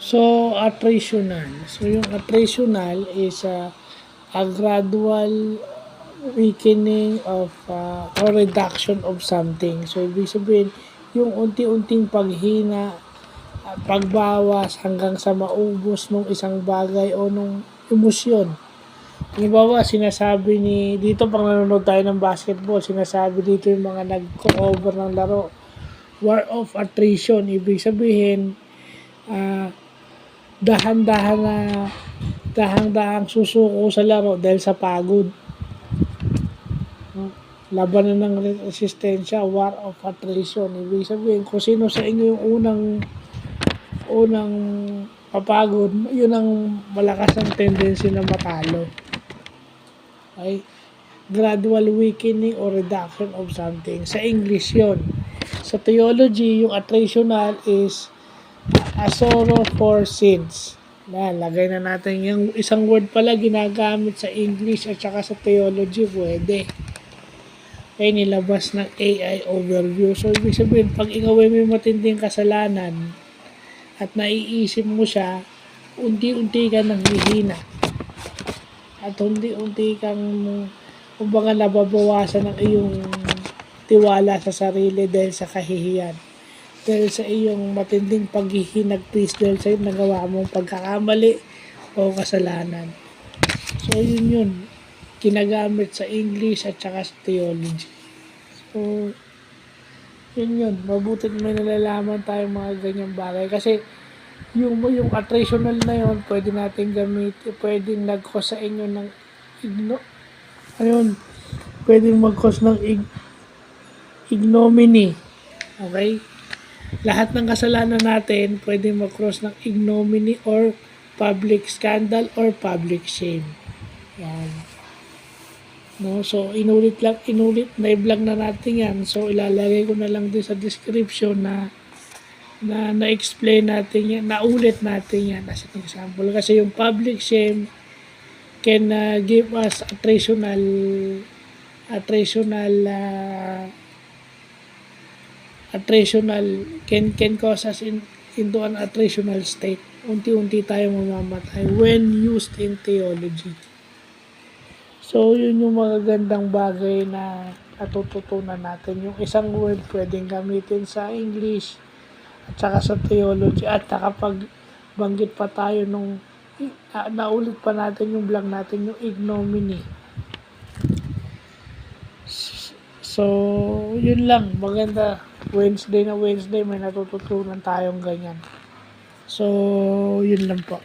So, attritional. So, yung attritional is a gradual weakening of or reduction of something. So, ibig sabihin, yung unti-unting paghina, pagbawas hanggang sa maubos nung isang bagay o nung emosyon. Halimbawa, sinasabi dito pag nanonood tayo ng basketball, sinasabi dito yung mga nag-cover ng laro, war of attrition. Ibig sabihin, ah, dahan-dahan na dahang susuko sa laro dahil sa pagod. Labanan ng resistensya, war of attrition. Ibig sabihin, kung sino sa inyo yung unang papagod, yun ang malakas ang tendency na matalo. Okay? Gradual weakening or reduction of something. Sa English yon. Sa theology, yung attritional is a sorrow for sins. Lagay na natin yung isang word pala ginagamit sa English at saka sa theology, pwede. Okay, nilabas ng AI overview. So, ibig sabihin, pag ikaw ay may matinding kasalanan at naiisip mo siya, unti-unti ka naghihina. At unti-unti kang, kumbaga, nababawasan ng iyong tiwala sa sarili dahil sa kahihiyan. Dahil sa iyong matinding paghihinagpis dahil sa iyong nagawa mong pagkakamali o kasalanan. So, yun. Ginagamit sa English at saka sa theology. So, yun. Mabutit may nalalaman tayong mga ganyang bagay. Kasi, yung attritional na yun, pwede natin gamitin, pwedeng nag-cause sa inyo ng pwedeng mag-cause ng ignominy. Okay? Lahat ng kasalanan natin, pwedeng mag-cause ng ignominy or public scandal or public shame. Yan. No, so inulit, na-vlog na natin yan. So ilalagay ko na lang din sa description na na-explain natin yan, naulit natin yan as an example. Kasi yung public shame can give us attritional can cause us into an attritional state. Unti-unti tayo mamamatay when used in theology. So, yun yung magagandang bagay na natututunan natin. Yung isang word pwedeng gamitin sa English at saka sa theology. At kapag banggit pa tayo nung naulit pa natin yung vlog natin, yung ignominy. So, yun lang. Maganda. Wednesday may natututunan tayong ganyan. So, yun lang po.